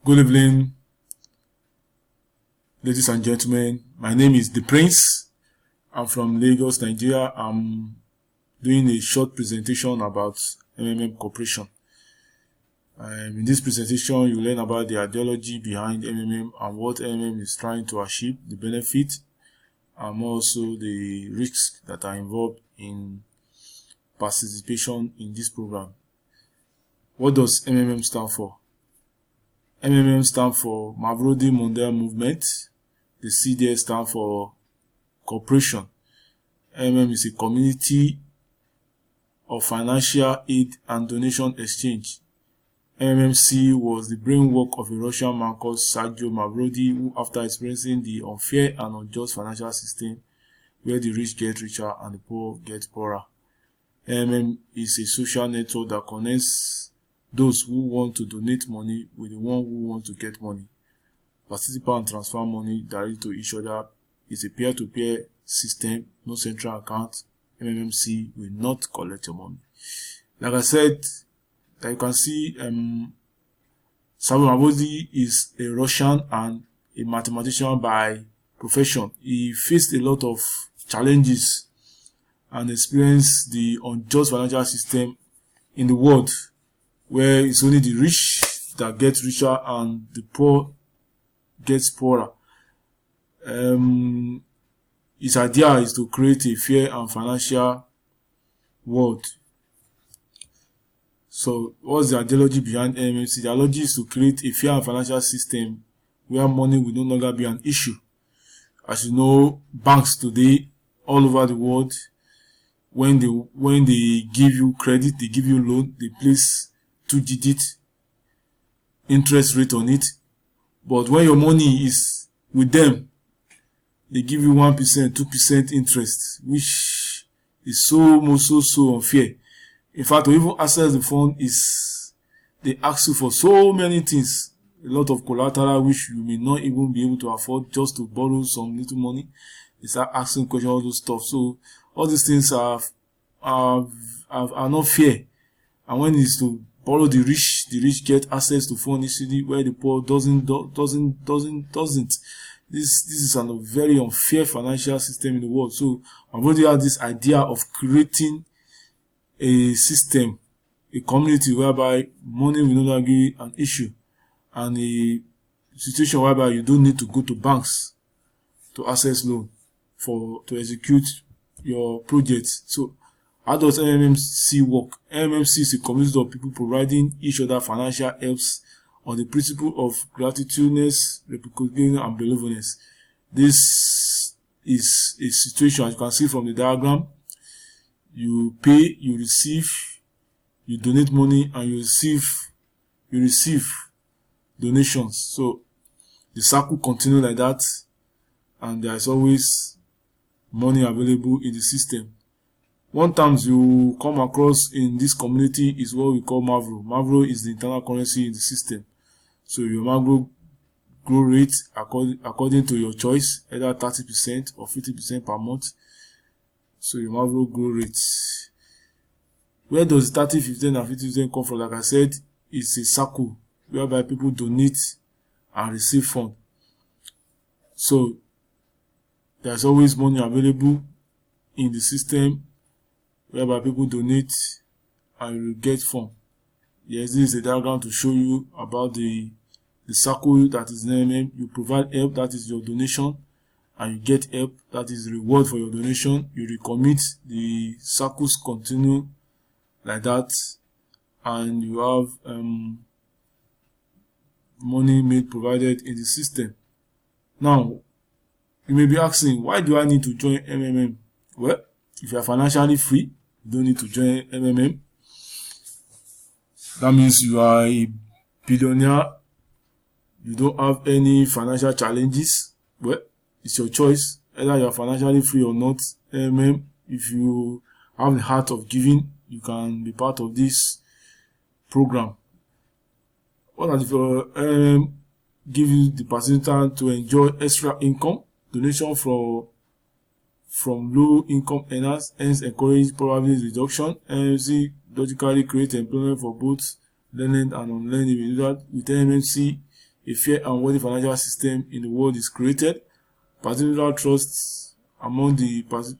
Good evening, ladies and gentlemen. My name is The Prince. I'm from Lagos, Nigeria. I'm doing a short presentation about MMM Corporation. In this presentation, you learn about the ideology behind MMM and what MMM is trying to achieve, the benefit, and also the risks that are involved in participation in this program. What does MMM stand for? MMM stands for Mavrodi Mondale Movement. The C there stands for Corporation. MMM is a community of financial aid and donation exchange. MMC was the brainwork of a Russian man called Sergio Mavrodi, who, after experiencing the unfair and unjust financial system where the rich get richer and the poor get poorer, MMM is a social network that connects those who want to donate money with the one who want to get money. Participate and transfer money directly to each other. It's a peer-to-peer system, no central account. MMC will not collect your money. Like I said, like you can see, Sergio Mavrodi is a Russian and a mathematician by profession. He faced a lot of challenges and experienced the unjust financial system in the world, where it's only the rich that get richer and the poor gets poorer. His idea is to create a fair and financial world. So, what's the ideology behind MMC? The ideology is to create a fair and financial system where money will no longer be an issue. As you know, banks today all over the world, when they give you credit, they give you loan, they place 2-digit interest rate on it. But when your money is with them, they give you 1%, 2% interest, which is so unfair. In fact, to even access the fund they ask you for so many things, a lot of collateral which you may not even be able to afford just to borrow some little money. They start asking questions, all those stuff. So all these things are not fair. And when it's to borrow the rich get access to fund easily, where the poor doesn't. This is a very unfair financial system in the world. So I've already had this idea of creating a system, a community whereby money will no longer be an issue, and a situation whereby you don't need to go to banks to access loan to execute your projects. So how does MMC work? MMC is a community of people providing each other financial helps on the principle of gratitudeness, reciprocity, and benevolence. This is a situation, as you can see from the diagram. You pay, you receive, you donate money, and you receive donations. So the circle continues like that, and there is always money available in the system. One term you come across in this community is what we call Mavro. Mavro is the internal currency in the system. So your Mavro grow rate according to your choice, either 30% or 50% per month. So your Mavro grow rate. Where does 30, 15, and 50% come from? Like I said, it's a circle whereby people donate and receive funds. So there's always money available in the system whereby people donate and you get funds. Yes, this is a diagram to show you about the circle that is named. You provide help, that is your donation, and you get help, that is the reward for your donation. You recommit, the circles continue like that, and you have money provided in the system. Now, you may be asking, why do I need to join MMM? Well, if you are financially free, you don't need to join MMM. That means you are a billionaire, you don't have any financial challenges. Well, it's your choice, either you are financially free or not. MMM, if you have the heart of giving, you can be part of this program. What if MMM give you the participant to enjoy extra income, donation from low income earners, hence encourage poverty reduction. MMC logically create employment for both learned and unlearned individuals. With MMC, a fair and worthy financial system in the world is created, particular trust among the participants,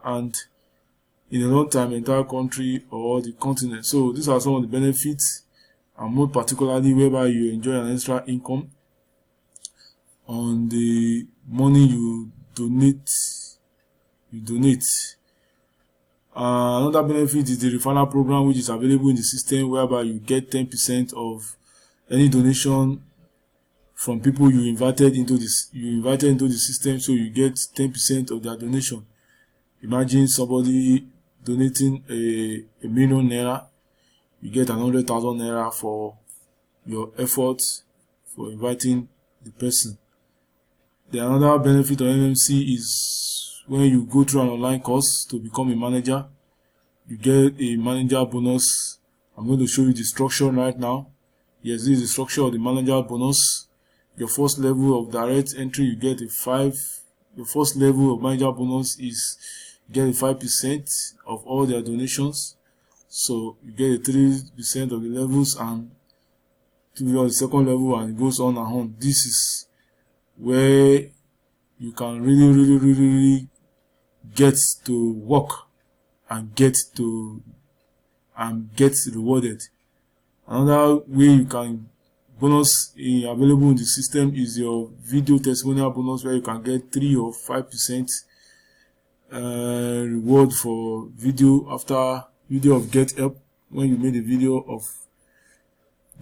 and in a long time, entire country or the continent. So these are some of the benefits, and more particularly whereby you enjoy an extra income on the money you donate. Another benefit is the referral program, which is available in the system, whereby you get 10% of any donation from people you invited into the system. So you get 10% of their donation. Imagine somebody donating a million naira, you get 100,000 naira for your efforts for inviting the person. The another benefit of MMC is when you go through an online course to become a manager, you get a manager bonus. I'm going to show you the structure right now. Yes, this is the structure of the manager bonus. Your first level of direct entry, you get a 5. Your first level of manager bonus is you get a 5% of all their donations. So you get a 3% of the levels, and to the second level, and it goes on and on. This is where you can really get to work and get rewarded. Another way you can bonus available in the system is your video testimonial bonus, where you can get 3 or 5% reward for video after video of Get Help. When you made a video of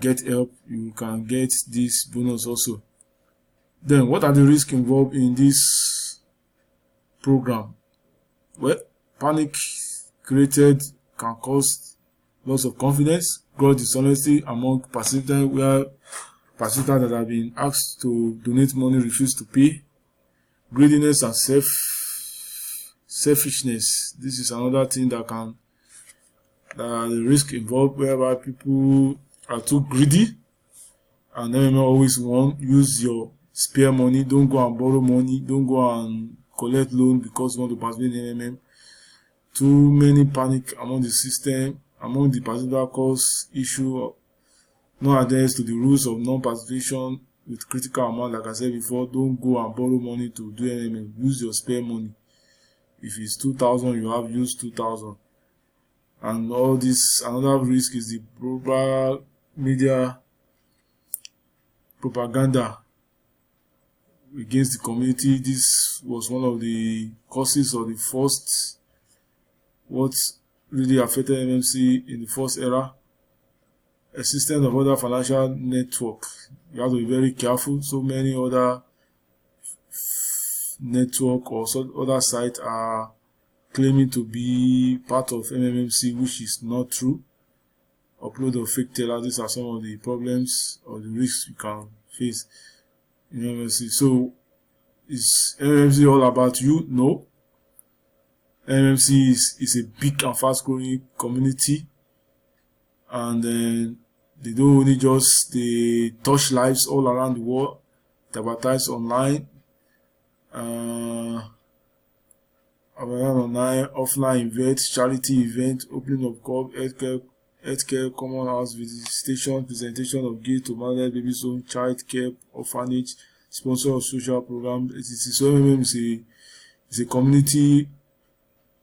Get Help, you can get this bonus also. Then, what are the risks involved in this program? Well, panic created can cause loss of confidence, gross dishonesty among participants, where participants that have been asked to donate money refuse to pay, greediness and selfishness. This is another thing that the risk involved, whereby people are too greedy, and MMM always use your spare money. Don't go and borrow money. Don't go and collect loan because you want to participate in MMM. Too many panic among the system, among the participant cause issue, no adherence to the rules of non-participation with critical amount. Like I said before, don't go and borrow money to do MMM. Use your spare money. If it's 2,000, you have used 2,000. And all this, another risk is the global media propaganda against the community. This was one of the causes of the first, what really affected MMC in the first era. Existence of other financial network. You have to be very careful. So many other network or other sites are claiming to be part of MMC, which is not true. Upload of fake tellers. These are some of the problems or the risks you can face in MMC. So, is MMC all about you? No. MMC is a big and fast growing community, and they don't only they touch lives all around the world. They advertise online, offline events, charity events, opening of club, healthcare, common house visitation, presentation of gifts to motherless babies home, child care, orphanage, sponsor of social programs. So MMM is a community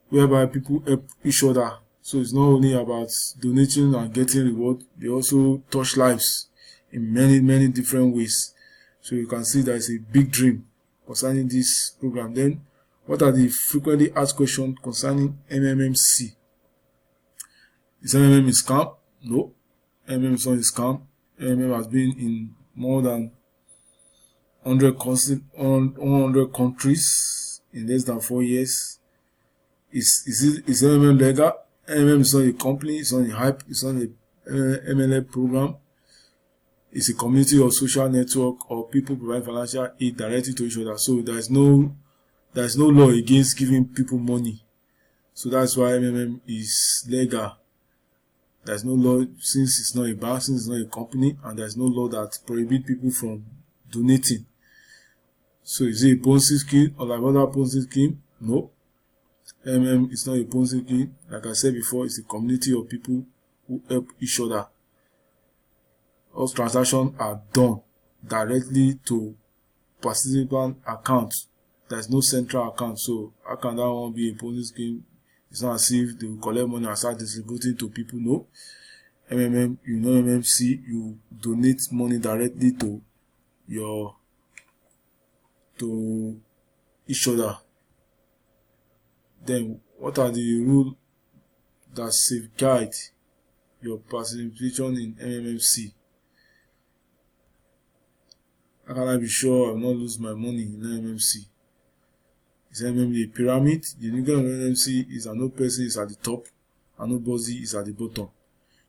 whereby people help each other. So it's not only about donating and getting reward, they also touch lives in many different ways. So you can see there's a big dream concerning this program. Then, what are the frequently asked questions concerning MMMC? Is MMM a scam? No. MMM is not a scam. MMM has been in more than 100 countries in less than 4 years. Is MMM legal? MMM is not a company, it's not a hype, it's not a MLM program. It's a community or social network or people provide financial aid directly to each other. So there is no law against giving people money. So that's why MMM is legal. There's no law, since it's not a bank, since it's not a company, and there's no law that prohibits people from donating. So is it a Ponzi scheme or like other Ponzi scheme? No. MMM is not a Ponzi scheme. Like I said before, it's a community of people who help each other. all transactions are done directly to participant account. There's no central account, so how can that one be a bonus scheme? It's not as if they will collect money and start distributing to people. No. MMC, you donate money directly to each other. Then what are the rules that safeguard your participation in MMC? How can I be sure I will not lose my money in MMC? Is MMC a pyramid? The nigga of MMC is that no person is at the top and nobody is at the bottom.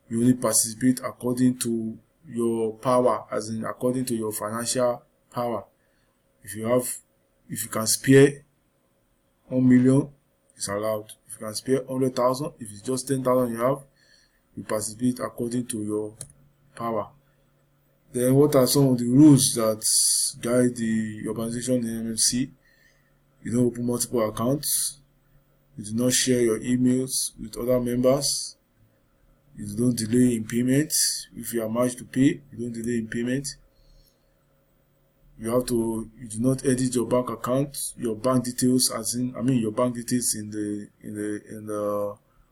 You only participate according to your power, as in according to your financial power. If you can spare 1 million, it's allowed. If you can spare 100,000, if it's just 10,000 you have, you participate according to your power. Then what are some of the rules that guide the organization in MMC? You don't open multiple accounts. You do not share your emails with other members. You don't delay in payment. If you are marked to pay, you don't delay in payment. You do not edit your bank account, your bank details, your bank details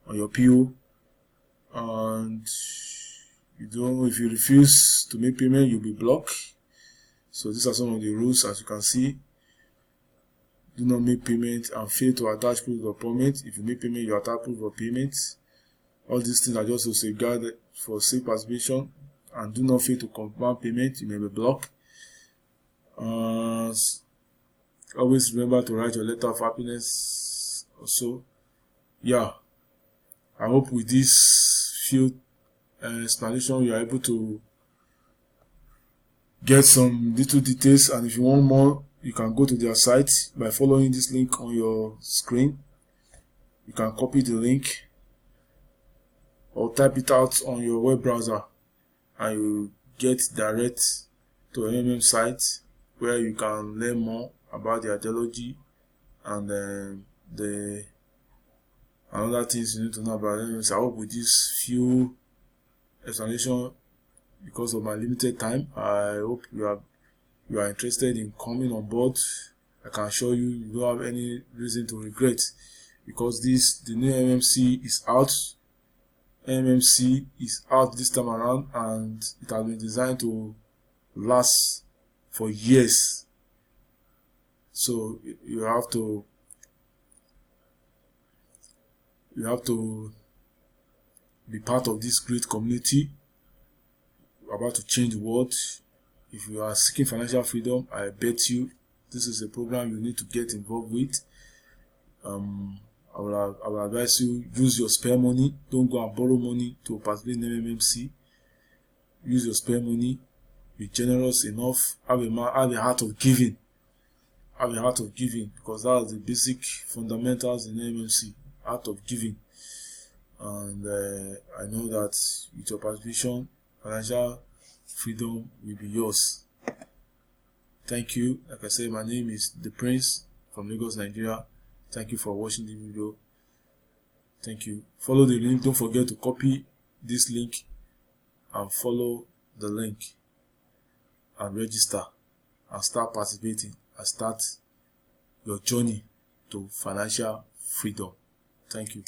on your PO. And if you refuse to make payment, you'll be blocked. So these are some of the rules. As you can see, do not make payment and fail to attach proof of payment. If you make payment, you attach proof of payment. All these things are just to safeguard for safe participation. And do not fail to confirm payment, you may be blocked. Always remember to write your letter of happiness also. Yeah, I hope with this few explanation you are able to get some little details, and if you want more, you can go to their site by following this link on your screen. You can copy the link or type it out on your web browser and you get direct to an MM site where you can learn more about the ideology and the other things you need to know about MM. So I hope with this few explanation, because of my limited time, I hope you are interested in coming on board. I can assure you, you don't have any reason to regret, because the new MMC is out. MMC is out this time around, and it has been designed to last for years. So you have to be part of this great community about to change the world. If you are seeking financial freedom, I bet you this is a program you need to get involved with. I will advise you, use your spare money. Don't go and borrow money to participate in MMC. Use your spare money. Be generous enough. Have a heart of giving. Have a heart of giving, because that's the basic fundamentals in MMC. Heart of giving. And I know that with your participation, financial freedom will be yours. Thank you. Like I said, my name is The Prince from Lagos, Nigeria. Thank you for watching the video. Thank you. Follow the link. Don't forget to copy this link and follow the link and register and start participating and start your journey to financial freedom. Thank you.